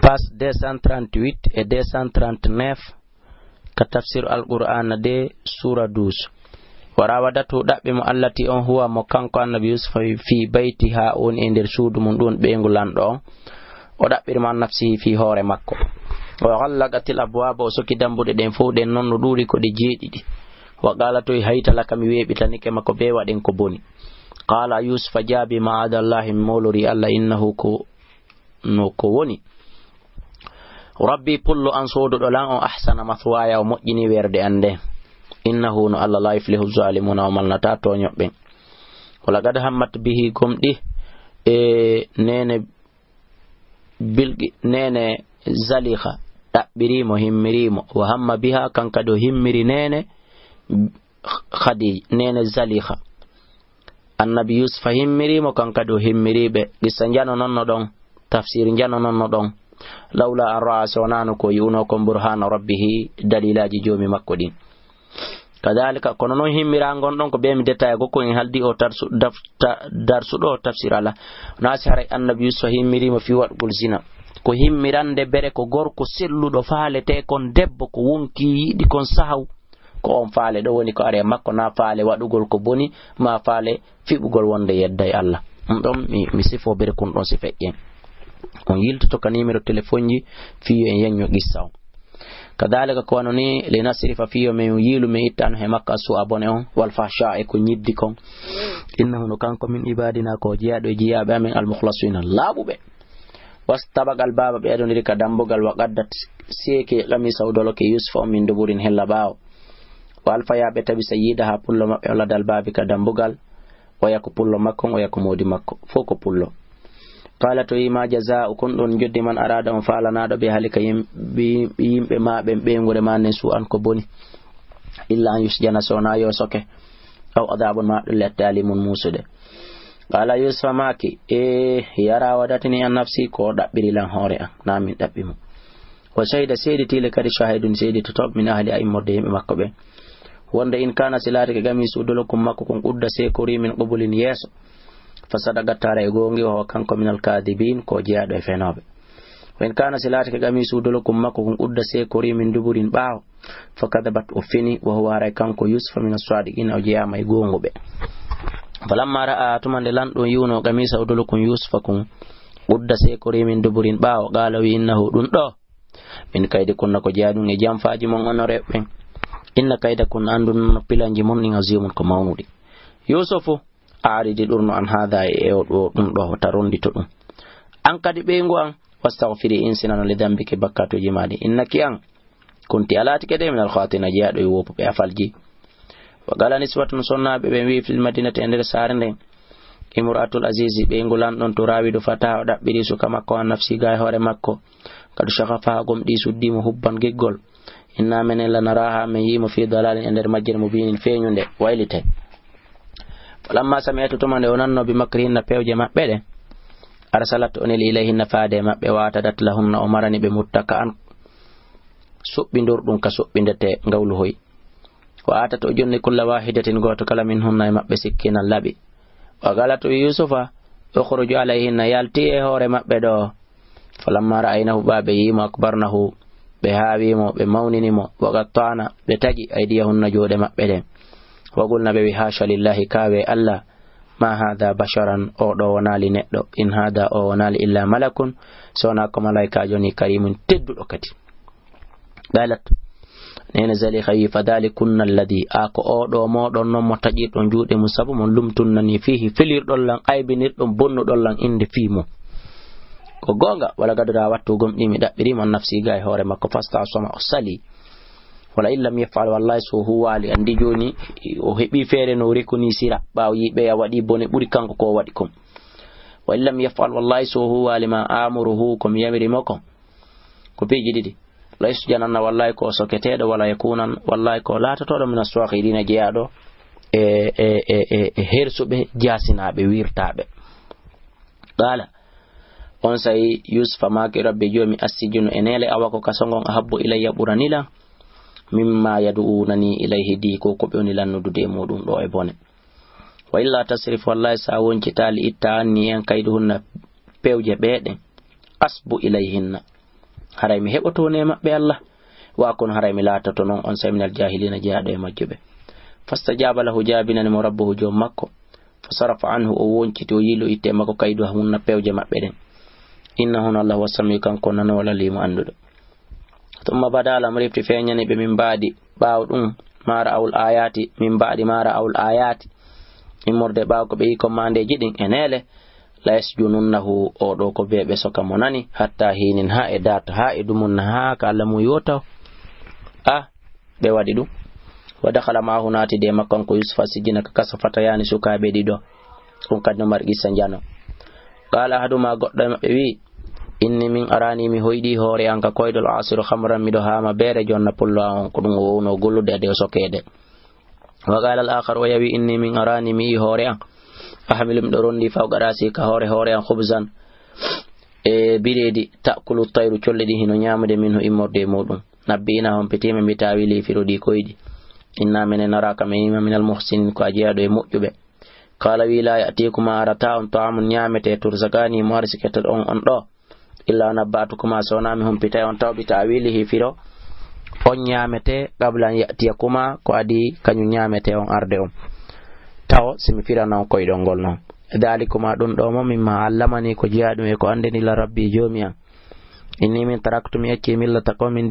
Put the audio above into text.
page 238 et 239 ka tafsir al-Qur'an de sura 12. warawadatu dabbe mo allati on huwa mo kanko annabi Yusuf fi baytiha on e der suudu mun don beengol lando o dabbir man nafsi fi hore makko wa ghallaqatil abwaba o soki dambude den fo den non no duri ko de jeedidi wa qala to hayta lakami webitanike makko be waden ko boni qala Yusuf jabi ma'adallahi mawluri alla innahu ko no ko woni rabbi pullu an sodo do lan o ahsana mathwaya o mojjini werde ande innahu no alla la yuflihu zalimuna wa malnata to nyobbe wala gad hammat bihi gomdi nene bilgi nene zalikha dabbirimo himmirimo wa hamma biha kanka do himmiri nene khadi nene zalikha annabi Yusuf himmirimo kanka do himmiribe gisanjano nonno don tafsir njano nonno don lawla an ra'a sonanu ko yuno ko burhana rabbih dalilaji jomi makko din kadhalika kono non himmirangon don ko be mi detail gokko en haldi o darsudo tafsir ala nasihara annabi Yusuf himmirimo fi wadgol zina ko himmirande bere ko gorko selludo faalete kon debbo ko wonki yidi kon sahaw ko on faale do woni ko are makko na faale wadugol ko boni ma faale fibugol wonde yedday Allah dum mi sifo bere kun don sifejen on yilto ka numéro téléphone ji fiyo en yanyo gissaw kadhalika ko anoni le nasrifa fiyo me yilu me itan he makka su abone on wal fahsha e ko nyiddi kon innahu kanko min ibadina ko jiado jiyabe amen al mukhlasina labube wastabagal baba be adon rika dambugal wa qaddat seke lami sawdolo ke Yusuf min duburin hella bawo wal fayabe tabi sayyida ha pullo mabbe wala dal babi ka dambugal waya ko pullo makko waya ko modi makko foko pullo qala to ima jazaa kun don joddi man arada on falana do be halika yimbe ma be ngure manen su an ko boni illa an yusjana sona yo soke aw adabun ma lati mun musude qala Yusuf maki yara wadatini an nafsi ko dabbiri lan hore an namin dabbimo wa shayda sayyidati lakad shahidun sayyidatu tob min ahli aymode yimbe makko be wonde in kana silati ke gami sudulukum makko kon qudda se kori min qubulin yeso fasadaga tare gongi o kanko min al-kadibin ko jiado e fenobe wen kana silati ke gami sudulukum makko kon qudda se kori min duburin baaw fakadabat ufini wa huwa ra kanko Yusuf min as-sadiqin o jiyama e gongobe falamma ra'a tumande lando yuno gami sudulukum Yusuf kun qudda se kori min duburin baaw qala wi innahu dun do min kayde kunna ko jiadun e jamfaaji mon onore ben inna kayda kun andun pilanji mon ni azimun ko mawnudi Yusufu aaridi durno an hada e o dum do tarondi to dum an kadi be ngo an wastaghfiri insana li dambiki bakkato jimadi innaki an kunti alati kede min al khatina jiado yo wopo be afalji wa qala niswatun sunnabe be wi fil madinati ender sarende imratul azizi be ngolan don to rawido fata o dabbiri su kama ko nafsi gay hore makko kadu shaghafa gom di suddimo hubban geggol inna men la naraha me yimo fi dalalin ender majjir mubinin feñunde waylite lamma sami'tu tumande onanno bi makrihinna pewje mabbe de arsalat onil ilayhinna faade mabbe watadat lahunna umarani be muttaka an subbindurdum ka subbindete ngawlu hoy wa atato jonni kullu wahidatin goto kala minhunna mabbe sikkina labi wa galatu Yusufa ukhruju alayhinna yalti e hore mabbe do falamma ra'aynahu babe yimo akbarnahu be haawimo be mawninimo wa qattana be taji aydiyahunna jode mabbe de وقلنا بي حاشا لله كاوي الله ما هذا بشرا او دو ونالي ندو ان هذا او ونالي الا ملك سوناكو ملائكه جوني كريم تدو لوكتي قالت نين زلي خي فذلكن الذي اكو او دو مودون نو متاجي دون جوده مسابو mon lumtunnani fihi filir dollan aybinir dum bonno dollan inde fimo ko gonga wala gadda wattu gomdi mi dabbiri mon nafsi gay hore makko fasta soma o sali wala illam yafal wallahi so huwali andi joni o hebi fere no rekoni sira bawo yibe ya wadi bone buri kanko ko wadi kom wa illam yafal wallahi so huwali ma amuruhu kom yamiri mako ko beji didi la isjanna wallahi ko soketedo wala yakunan wallahi ko latato do min aswaqirina jiado hersube jasinabe wirtabe qala on say Yusuf ma ke rabbi jomi asijunu enele awako kasongon habbu ilayya buranila mimma yad'unani ilayhi di ko be oni lannudude modum do e bone wa illa tasrif wallahi sa wonci tali itta anni en kayduhunna pewje beede asbu ilayhinna haray mi heɓoto ne maɓɓe Allah wa kon haray mi laatoto non on saminal jahilina jeyaɗo e majjube fastajaba lahu jaabinani mo rabbuhu joom makko fasarafa anhu o wonciti o yilo itte makko kaydu hunna pewje maɓɓe ɗen innahu Allah wasami kanko nanola limo anduɗo tumma badala mo refti feñani ɓe min mbaadi ɓaaw ɗum mara awul ayati min mbaadi mara awul ayati immorde ɓaaw ko ɓe yi kommandeji ɗin e neele la yasjununnahu o ɗo ko beɓe soka mo nani hatta hinin ha e data ha e dumunna ha ka Allah mu yotaw ɓe waɗi ɗum wa dakhala maahu naati de makko ko Yusufa sijjina ka kasa fatayani sukaɓe ɗiɗo ɗum kadi no mari qissa jano qala ahaduma goɗɗo e maɓɓe wi inni min arani mi hoyɗi hoore an ka koydol asiru khamran miɗo hama beere jonna pullo on ko ɗum o wowno gollude ade o sokede wa qala al akhar o yawi inni min arani mi yi hoore an ahmilu miɗo rondi fawqa rasi ka hoore an khubzan e bireedi ta'kulu tayru colle ɗi hino ñamude minhu immorde muɗum nabbi'ina hon petima mi tawili firoɗi koyɗi inna minen naraka minima minal muhsinin ko a jeeyaɗo e moƴƴuɓe qala wi la ya'tikuma arata on ta'amun ñamete turzakani mo arsikete on ɗo illa nabbatukuma sonami humpitay on tawɓi tawilihi firo on ñamete qabla an ya'tiyakuma ko adi kañum ñamete on arde on taw simi firana on koyɗol ngol noon dalikuma ɗum ɗo mo mimma allamani ko jeeyaɗum e ko andeni la rabbi joomi an inni min taraktu mi acci millata qawmin